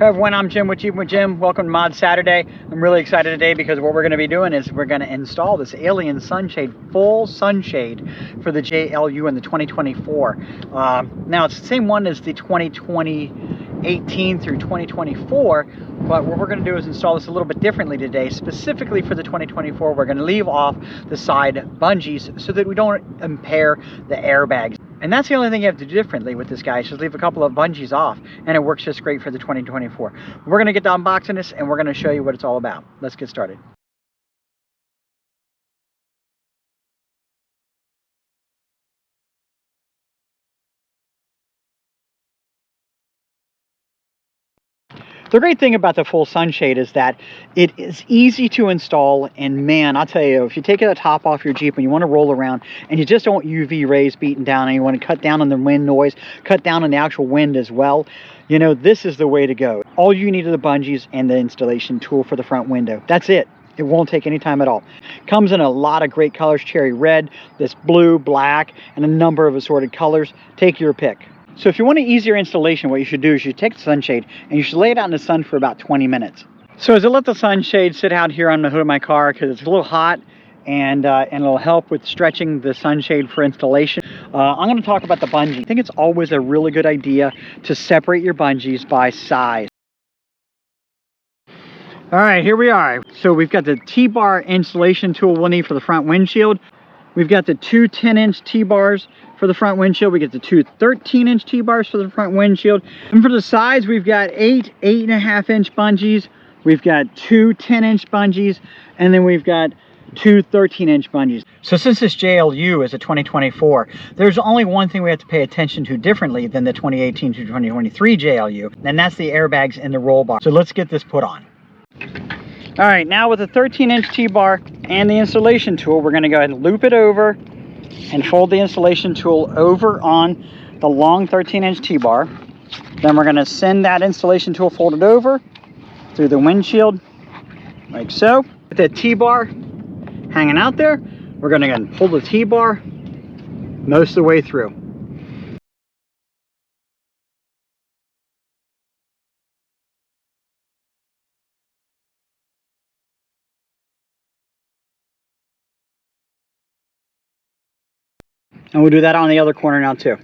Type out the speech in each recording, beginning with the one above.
Hey everyone, I'm Jim with Jeep with Jim. Welcome to Mod Saturday. I'm really excited today because what we're going to be doing is we're going to install this alien sunshade, full sunshade for the JLU in the 2024. Now it's the same one as the 2018 through 2024, but what we're going to do is install this a little bit differently today. Specifically for the 2024, we're going to leave off the side bungees so that we don't impair the airbags. And that's the only thing you have to do differently with this guy, is just leave a couple of bungees off, and it works just great for the 2024. We're going to get to unboxing this, and we're going to show you what it's all about. Let's get started. The great thing about the full sunshade is that it is easy to install, and man, I'll tell you, if you take the top off your Jeep and you want to roll around and you just don't want UV rays beating down and you want to cut down on the wind noise, cut down on the actual wind as well, you know, this is the way to go. All you need are the bungees and the installation tool for the front window. That's it. It won't take any time at all. Comes in a lot of great colors: cherry red, this blue, black, and a number of assorted colors. Take your pick. So if you want an easier installation, what you should do is you take the sunshade and you should lay it out in the sun for about 20 minutes. So as I let the sunshade sit out here on the hood of my car, because it's a little hot, and it'll help with stretching the sunshade for installation, I'm going to talk about the bungee. I think it's always a really good idea to separate your bungees by size. All right, here we are. So we've got the T-bar installation tool we'll need for the front windshield. We've got the two 10-inch T-bars for the front windshield. We get the two 13-inch T-bars for the front windshield. And for the sides, we've got 8.5-inch bungees. We've got two 10-inch bungees. And then we've got two 13-inch bungees. So since this JLU is a 2024, there's only one thing we have to pay attention to differently than the 2018 to 2023 JLU, and that's the airbags and the roll bar. So let's get this put on. All right, now with the 13-inch T-bar and the installation tool, we're going to go ahead and loop it over and fold the installation tool over on the long 13-inch T-bar. Then we're going to send that installation tool folded over through the windshield, like so. With the T-bar hanging out there, we're going to go ahead and pull the T-bar most of the way through. And we'll do that on the other corner now too.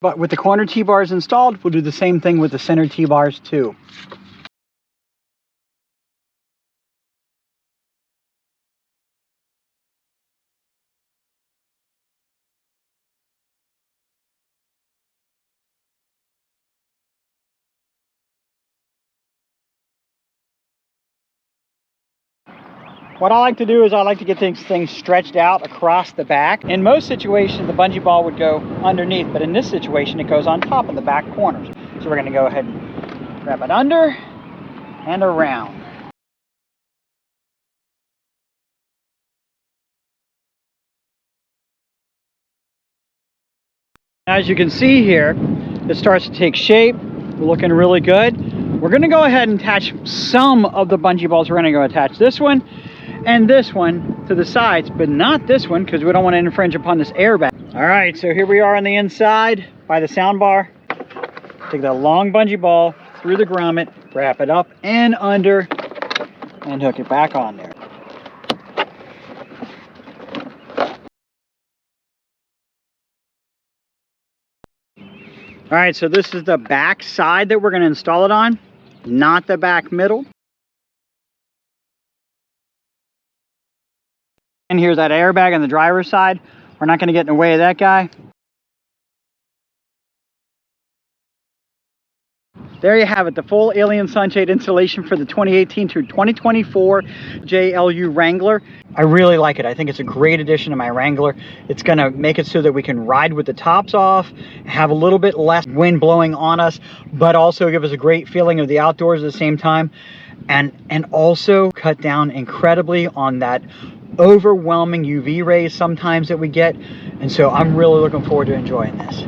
But with the corner T-bars installed, we'll do the same thing with the center T-bars too. What I like to do is I like to get things stretched out across the back. In most situations, the bungee ball would go underneath, but in this situation, it goes on top of the back corners. So we're going to go ahead and wrap it under and around. As you can see here, it starts to take shape. We're looking really good. We're going to go ahead and attach some of the bungee balls. We're going to go attach this one and this one to the sides, but not this one, because we don't want to infringe upon this airbag. All right, so here we are on the inside by the sound bar. Take that long bungee ball through the grommet, wrap it up and under, and hook it back on there. All right, so this is the back side that we're going to install it on, not the back middle. And here's that airbag on the driver's side. We're not going to get in the way of that guy. There you have it, the full alien sunshade installation for the 2018 through 2024 JLU Wrangler. I really like it. I think it's a great addition to my Wrangler. It's going to make it so that we can ride with the tops off, have a little bit less wind blowing on us, but also give us a great feeling of the outdoors at the same time, and also cut down incredibly on that overwhelming UV rays sometimes that we get. And so I'm really looking forward to enjoying this.